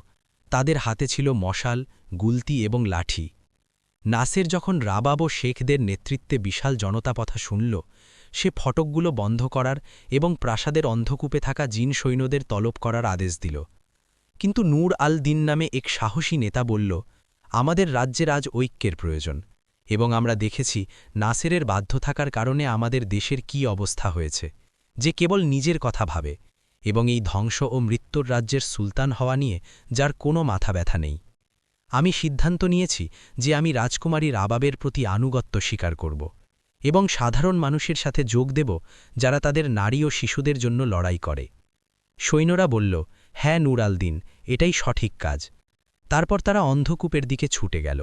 তাদের হাতে ছিল মশাল, গুলতি এবং লাঠি। নাসের যখন রাবাব ও শেখদের নেতৃত্বে বিশাল জনতাপথা শুনল, সে ফটকগুলো বন্ধ করার এবং প্রাসাদের অন্ধকূপে থাকা জিন সৈন্যদের তলব করার আদেশ দিল। কিন্তু নূর আল দিন নামে এক সাহসী নেতা বলল, আমাদের রাজ্যের আজ ঐক্যের প্রয়োজন এবং আমরা দেখেছি নাসেরের বাধ্য থাকার কারণে আমাদের দেশের কি অবস্থা হয়েছে, যে কেবল নিজের কথা ভাবে এবং এই ধ্বংস ও মৃত্যুর রাজ্যের সুলতান হওয়া নিয়ে যার কোনো মাথা ব্যথা নেই। আমি সিদ্ধান্ত নিয়েছি যে আমি রাজকুমারী রাবাবের প্রতি আনুগত্য স্বীকার করব এবং সাধারণ মানুষের সাথে যোগ দেব যারা তাদের নারী ও শিশুদের জন্য লড়াই করে। সৈন্যরা বলল, হ্যাঁ নূর আল দিন, এটাই সঠিক কাজ। তারপর তারা অন্ধকূপের দিকে ছুটে গেল,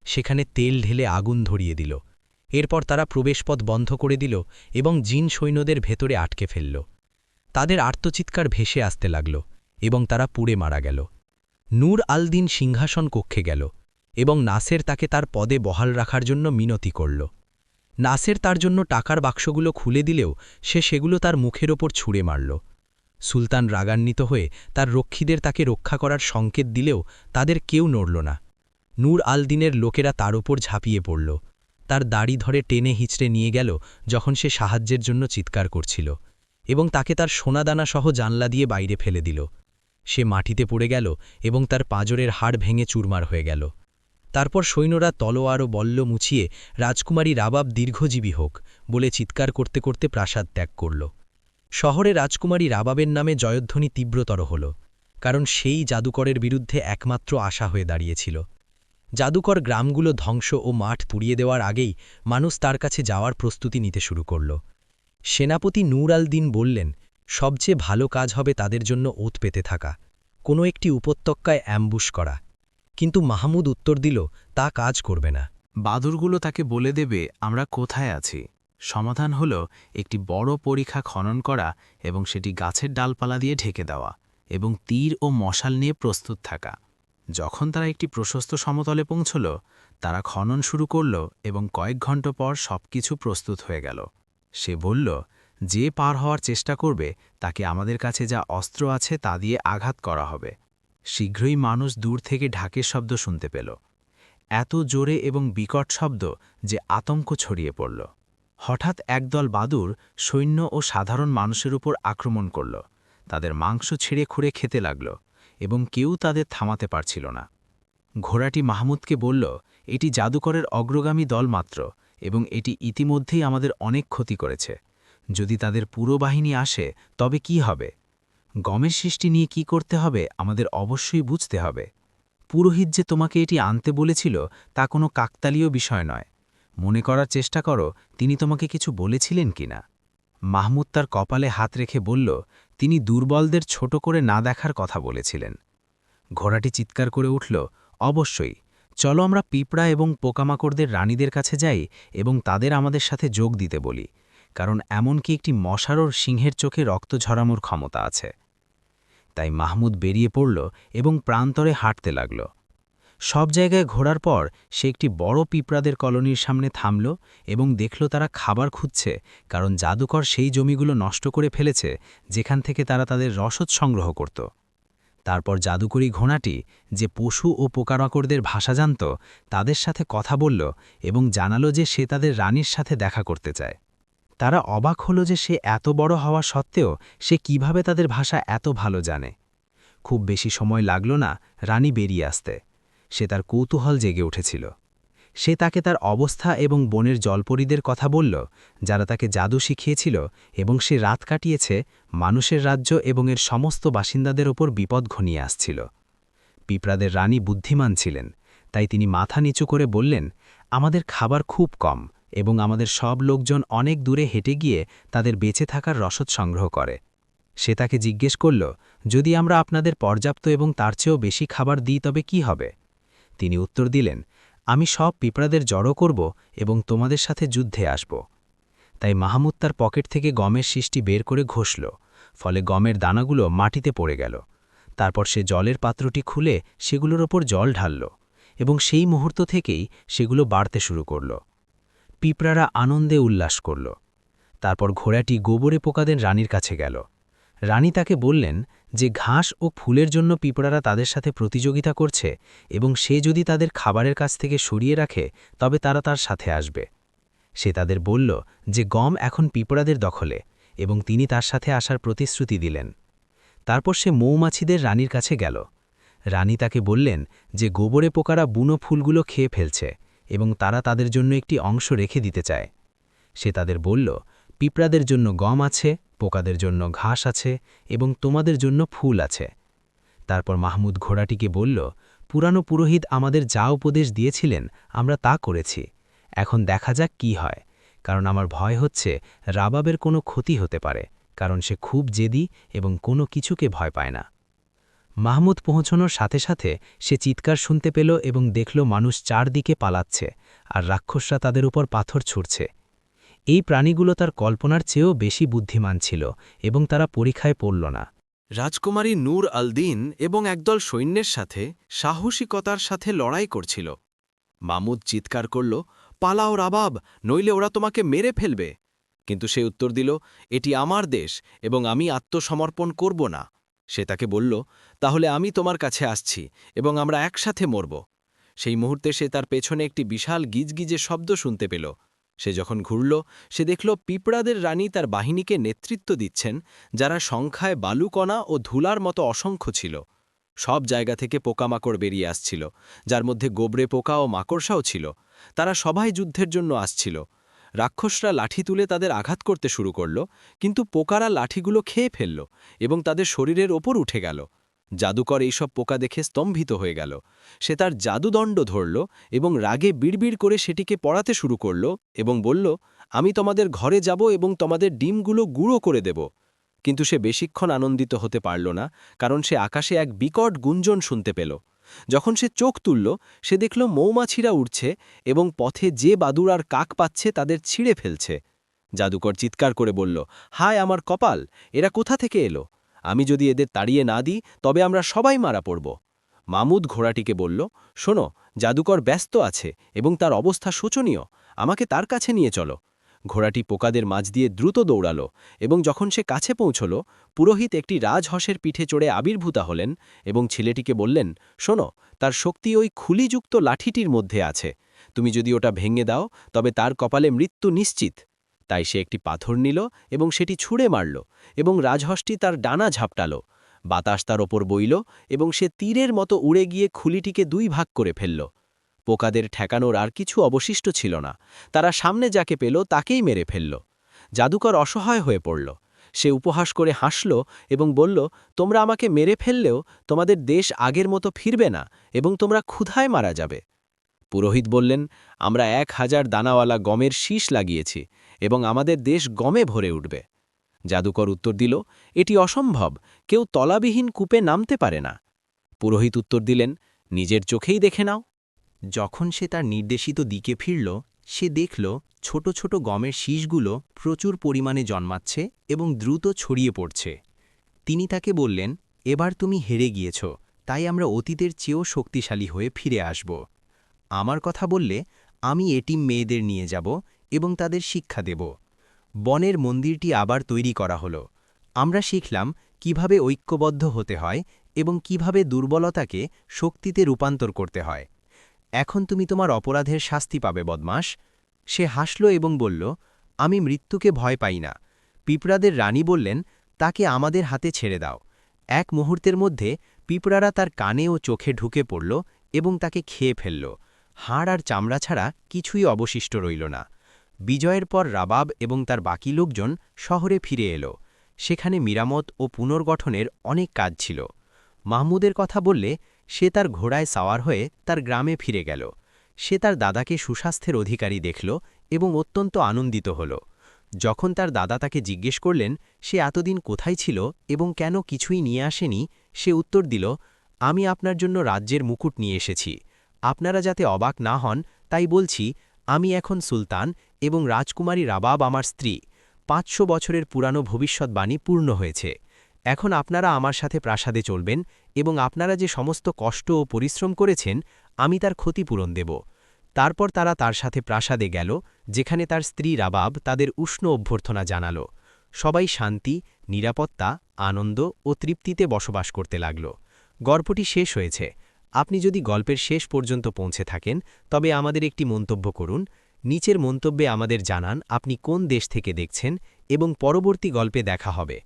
সেখানে তেল ঢেলে আগুন ধরিয়ে দিল। এরপর তারা প্রবেশপথ বন্ধ করে দিল এবং জিন সৈন্যদের ভেতরে আটকে ফেলল। তাদের আর্তচিৎকার ভেসে আসতে লাগল এবং তারা পুড়ে মারা গেল। নূর আল দিন সিংহাসন কক্ষে গেল এবং নাসের তাকে তার পদে বহাল রাখার জন্য মিনতি করল। নাসের তার জন্য টাকার বাক্সগুলো খুলে দিলেও সে সেগুলো তার মুখের ওপর ছুঁড়ে মারল। সুলতান রাগান্বিত হয়ে তার রক্ষীদের তাকে রক্ষা করার সংকেত দিলেও তাদের কেউ নড়ল না। নূর আল দিনের লোকেরা তার ওপর ঝাঁপিয়ে পড়ল, তার দাড়ি ধরে টেনে হিঁচড়ে নিয়ে গেল যখন সে সাহায্যের জন্য চিৎকার করছিল এবং তাকে তার সোনাদানা সহ জানলা দিয়ে বাইরে ফেলে দিল। সে মাটিতে পড়ে গেল এবং তার পাঁজরের হাড় ভেঙে চুরমার হয়ে গেল। তারপর সৈন্যরা তলোয়ার ও বল্ল মুছিয়ে রাজকুমারী রাবাব দীর্ঘজীবী হোক বলে চিৎকার করতে করতে প্রাসাদ ত্যাগ করল। শহরে রাজকুমারী রাবাবের নামে জয়ধ্বনি তীব্রতর হল, কারণ সেই জাদুকরের বিরুদ্ধে একমাত্র আশা হয়ে দাঁড়িয়েছিল। জাদুকর গ্রামগুলো ধ্বংস ও মাঠ পুড়িয়ে দেওয়ার আগেই মানুষ তার কাছে যাওয়ার প্রস্তুতি নিতে শুরু করল। সেনাপতি নূর আল দিন বললেন, সবচেয়ে ভালো কাজ হবে তাদের জন্য ওত পেতে থাকা, কোনো একটি উপত্যকায় অ্যাম্বুশ করা। কিন্তু মাহমুদ উত্তর দিল, তা কাজ করবে না। বাদুরগুলো তাকে বলে দেবে আমরা কোথায় আছি। সমাধান হল একটি বড় পরিখা খনন করা এবং সেটি গাছের ডালপালা দিয়ে ঢেকে দেওয়া এবং তীর ও মশাল নিয়ে প্রস্তুত থাকা। যখন তারা একটি প্রশস্ত সমতলে পৌঁছল, তারা খনন শুরু করল এবং কয়েক ঘণ্টা পর সবকিছু প্রস্তুত হয়ে গেল। সে বলল, যে পার হওয়ার চেষ্টা করবে তাকে আমাদের কাছে যা অস্ত্র আছে তা দিয়ে আঘাত করা হবে। শীঘ্রই মানুষ দূর থেকে ঢাকের শব্দ শুনতে পেল, এত জোরে এবং বিকট শব্দ যে আতঙ্ক ছড়িয়ে পড়ল। হঠাৎ একদল বাদুড় সৈন্য ও সাধারণ মানুষের উপর আক্রমণ করল, তাদের মাংস ছিঁড়ে খুঁড়ে খেতে লাগল এবং কেউ তাদের থামাতে পারছিল না। ঘোড়াটি মাহমুদকে বলল, এটি জাদুকরের অগ্রগামী দল মাত্র এবং এটি ইতিমধ্যেই আমাদের অনেক ক্ষতি করেছে। যদি তাদের পুরো বাহিনী আসে তবে কি হবে? গমের সৃষ্টি নিয়ে কি করতে হবে আমাদের অবশ্যই বুঝতে হবে। পুরোহিত যে তোমাকে এটি আনতে বলেছিল তা কোনো কাকতালীয় বিষয় নয়। মনে করার চেষ্টা করো তিনি তোমাকে কিছু বলেছিলেন কিনা। মাহমুদ তার কপালে হাত রেখে বলল, তিনি দুর্বলদের ছোট করে না দেখার কথা বলেছিলেন। ঘোড়াটি চিৎকার করে উঠল, অবশ্যই, চলো আমরা পিঁপড়া এবং পোকামাকড়দের রানীদের কাছে যাই এবং তাদের আমাদের সাথে যোগ দিতে বলি, কারণ এমনকি একটি মশারও সিংহের চোখে রক্ত ঝরানোর ক্ষমতা আছে। তাই মাহমুদ বেরিয়ে পড়ল এবং প্রান্তরে হাঁটতে লাগল। সব জায়গায় ঘোরার পর সে একটি বড় পিঁপড়াদের কলোনির সামনে থামল এবং দেখল তারা খাবার খুঁজছে, কারণ জাদুকর সেই জমিগুলো নষ্ট করে ফেলেছে যেখান থেকে তারা তাদের রসদ সংগ্রহ করত। তারপর জাদুকরী ঘোড়াটি, যে পশু ও পোকামাকড়দের ভাষা জানত, তাদের সাথে কথা বলল এবং জানালো যে সে তাদের রানীর সাথে দেখা করতে চায়। তারা অবাক হল যে সে এত বড় হওয়া সত্ত্বেও সে কিভাবে তাদের ভাষা এত ভালো জানে। খুব বেশি সময় লাগল না রানী বেরিয়ে আসতে। সে তার কৌতূহল জেগে উঠেছিল। সে তাকে তার অবস্থা এবং বনের জলপরীদের কথা বলল, যারা তাকে জাদু শিখিয়েছিল, এবং সে রাত কাটিয়েছে মানুষের রাজ্য এবং এর সমস্ত বাসিন্দাদের ওপর বিপদ ঘনিয়ে আসছিল। পিঁপড়াদের রানী বুদ্ধিমান ছিলেন, তাই তিনি মাথা নিচু করে বললেন, আমাদের খাবার খুব কম এবং আমাদের সব লোকজন অনেক দূরে হেঁটে গিয়ে তাদের বেঁচে থাকার রসদ সংগ্রহ করে। সে তাকে জিজ্ঞেস করল, যদি আমরা আপনাদের পর্যাপ্ত এবং তার চেয়েও বেশি খাবার দিই তবে কি হবে? তিনি উত্তর দিলেন, আমি সব পিঁপড়াদের জড়ো করব এবং তোমাদের সাথে যুদ্ধে আসব। তাই মাহমুদ তার পকেট থেকে গমের শিষ্টি বের করে ঘষল, ফলে গমের দানাগুলো মাটিতে পড়ে গেল। তারপর সে জলের পাত্রটি খুলে সেগুলোর ওপর জল ঢালল এবং সেই মুহূর্ত থেকেই সেগুলো বাড়তে শুরু করল। পিঁপড়ারা আনন্দে উল্লাস করল। তারপর ঘোড়াটি গোবরে পোকাদের রানীর কাছে গেল। রানী তাকে বললেন যে ঘাস ও ফুলের জন্য পিঁপড়ারা তাদের সাথে প্রতিযোগিতা করছে এবং সে যদি তাদের খাবারের কাছ থেকে সরিয়ে রাখে তবে তারা তার সাথে আসবে। সে তাদের বলল যে গম এখন পিঁপড়াদের দখলে এবং তিনি তার সাথে আসার প্রতিশ্রুতি দিলেন। তারপর সে মৌমাছিদের রানীর কাছে গেল। রানী তাকে বললেন যে গোবরে পোকারা বুনো ফুলগুলো খেয়ে ফেলছে এবং তারা তাদের জন্য একটি অংশ রেখে দিতে চায়। সে তাদের বলল, পিঁপড়াদের জন্য গম আছে, পোকাদের জন্য ঘাস আছে এবং তোমাদের জন্য ফুল আছে। তারপর মাহমুদ ঘোড়াটিকে বলল, পুরানো পুরোহিত আমাদের যা উপদেশ দিয়েছিলেন আমরা তা করেছি, এখন দেখা যাক কি হয়, কারণ আমার ভয় হচ্ছে রাবাবের কোনো ক্ষতি হতে পারে, কারণ সে খুব জেদি এবং কোনো কিছুকে ভয় পায় না। মাহমুদ পৌঁছানোর সাথে সাথে সে চিৎকার শুনতে পেল এবং দেখল মানুষ চারদিকে পালাচ্ছে আর রাক্ষসরা তাদের উপর পাথর ছুঁড়ছে। এই প্রাণীগুলো তার কল্পনার চেয়েও বেশি বুদ্ধিমান ছিল এবং তারা পরীক্ষায় পড়ল না। রাজকুমারী নূর আল-দিন এবং একদল সৈন্যের সাথে সাহসিকতার সাথে লড়াই করছিল। মামুদ চিৎকার করল, পালাও রাবাব, নইলে ওরা তোমাকে মেরে ফেলবে। কিন্তু সে উত্তর দিল, এটি আমার দেশ এবং আমি আত্মসমর্পণ করব না। সে তাকে বলল, তাহলে আমি তোমার কাছে আসছি এবং আমরা একসাথে মরব। সেই মুহূর্তে সে তার পেছনে একটি বিশাল গিজগিজে শব্দ শুনতে পেল। সে যখন ঘুরল, সে দেখল পিঁপড়াদের রানী তার বাহিনীকে নেতৃত্ব দিচ্ছেন, যারা সংখ্যায় বালুকণা ও ধুলার মতো অসংখ্য ছিল। সব জায়গা থেকে পোকামাকড় বেরিয়ে আসছিল, যার মধ্যে গোবরে পোকা ও মাকড়সাও ছিল। তারা সবাই যুদ্ধের জন্য আসছিল। রাক্ষসরা লাঠি তুলে তাদের আঘাত করতে শুরু করল, কিন্তু পোকারা লাঠিগুলো খেয়ে ফেলল এবং তাদের শরীরের ওপর উঠে গেল। জাদুকর এইসব পোকা দেখে স্তম্ভিত হয়ে গেল। সে তার জাদুদণ্ড ধরল এবং রাগে বিড়বিড় করে সেটিকে পড়াতে শুরু করল এবং বলল, আমি তোমাদের ঘরে যাব এবং তোমাদের ডিমগুলো গুঁড়ো করে দেব। কিন্তু সে বেশিক্ষণ আনন্দিত হতে পারল না, কারণ সে আকাশে এক বিকট গুঞ্জন শুনতে পেল। যখন সে চোখ তুলল, সে দেখল মৌমাছিরা উড়ছে এবং পথে যে বাদুড় আর কাক পাচ্ছে তাদের ছিঁড়ে ফেলছে। জাদুকর চিৎকার করে বলল, হায় আমার কপাল, এরা কোথা থেকে এলো? আমি যদি এদের তাড়িয়ে না দিই তবে আমরা সবাই মারা পড়ব। মামুদ ঘোড়াটিকে বলল, শোনো, জাদুকর ব্যস্ত আছে এবং তার অবস্থা শোচনীয়, আমাকে তার কাছে নিয়ে চলো। ঘোড়াটি পোকাদের মাঝ দিয়ে দ্রুত দৌড়াল এবং যখন সে কাছে পৌঁছল, পুরোহিত একটি রাজহঁসের পিঠে চড়ে আবির্ভূতা হলেন এবং ছেলেটিকে বললেন, শোনো, তার শক্তি ওই খুলিযুক্ত লাঠিটির মধ্যে আছে। তুমি যদি ওটা ভেঙে দাও তবে তার কপালে মৃত্যু নিশ্চিত। তাই সে একটি পাথর নিল এবং সেটি ছুঁড়ে মারল এবং রাজহঁসটি তার ডানা ঝাপটাল। বাতাস তার ওপর বইল এবং সে তীরের মতো উড়ে গিয়ে খুলিটিকে 2 ভাগ করে ফেলল। পোকাদের ঠেকানোর আর কিছু অবশিষ্ট ছিল না। তারা সামনে যাকে পেল তাকেই মেরে ফেলল। জাদুকর অসহায় হয়ে পড়ল। সে উপহাস করে হাসল এবং বলল, তোমরা আমাকে মেরে ফেললেও তোমাদের দেশ আগের মতো ফিরবে না এবং তোমরা ক্ষুধায় মারা যাবে। পুরোহিত বললেন, আমরা 1000 দানাওয়ালা গমের শীষ লাগিয়েছি এবং আমাদের দেশ গমে ভরে উঠবে। জাদুকর উত্তর দিল, এটি অসম্ভব, কেউ তলাবিহীন কূপে নামতে পারে না। পুরোহিত উত্তর দিলেন, নিজের চোখেই দেখে নাও। যখন সে তার নির্দেশিত দিকে ফিরল, সে দেখল ছোট ছোট গমের শীষগুলো প্রচুর পরিমাণে জন্মাচ্ছে এবং দ্রুত ছড়িয়ে পড়ছে। তিনি তাকে বললেন, এবার তুমি হেরে গিয়েছ, তাই আমরা অতীতের চেয়েও শক্তিশালী হয়ে ফিরে আসব। আমার কথা বললে আমি এটিম মেয়েদের নিয়ে যাব এবং তাদের শিক্ষা দেব। বনের মন্দিরটি আবার তৈরি করা হলো। আমরা শিখলাম কিভাবে ঐক্যবদ্ধ হতে হয় এবং কিভাবে দুর্বলতাকে শক্তিতে রূপান্তর করতে হয়। এখন তুমি তোমার অপরাধের শাস্তি পাবে, বদমাশ। সে হাসল এবং বলল, আমি মৃত্যুকে ভয় পাই না। পিঁপড়াদের রানী বললেন, তাকে আমাদের হাতে ছেড়ে দাও। এক মুহূর্তের মধ্যে পিঁপড়ারা তার কানে ও চোখে ঢুকে পড়ল এবং তাকে খেয়ে ফেলল। হাড় আর চামড়া ছাড়া কিছুই অবশিষ্ট রইল না। বিজয়ের পর রাবাব এবং তার বাকি লোকজন শহরে ফিরে এলো। সেখানে মেরামত ও পুনর্গঠনের অনেক কাজ ছিল। মাহমুদের কথা বললে সে তার ঘোড়ায় সাওয়ার হয়ে তার গ্রামে ফিরে গেল। সে তার দাদাকে সুস্বাস্থ্যের অধিকারী দেখল এবং অত্যন্ত আনন্দিত হল। যখন তার দাদা তাকে জিজ্ঞেস করলেন সে এতদিন কোথায় ছিল এবং কেন কিছুই নিয়ে আসেনি, সে উত্তর দিল, আমি আপনার জন্য রাজ্যের মুকুট নিয়ে এসেছি। আপনারা যাতে অবাক না হন তাই বলছি, আমি এখন সুলতান এবং রাজকুমারী রাবাব আমার স্ত্রী। 500 বছরের পুরানো ভবিষ্যৎবাণী পূর্ণ হয়েছে। এখন আপনারা আমার সাথে প্রাসাদে চলবেন এবং আপনারা যে সমস্ত কষ্ট ও পরিশ্রম করেছেন আমি তার ক্ষতিপূরণ দেব। তারপর তারা তার সাথে প্রাসাদে গেল, যেখানে তার স্ত্রী রাবাব তাদের উষ্ণ অভ্যর্থনা জানাল। সবাই শান্তি, নিরাপত্তা, আনন্দ ও তৃপ্তিতে বসবাস করতে লাগল। গল্পটি শেষ হয়েছে। আপনি যদি গল্পের শেষ পর্যন্ত পৌঁছে থাকেন তবে আমাদের একটি মন্তব্য করুন। নিচের মন্তব্যে আমাদের জানান আপনি কোন দেশ থেকে দেখছেন এবং পরবর্তী গল্পে দেখা হবে।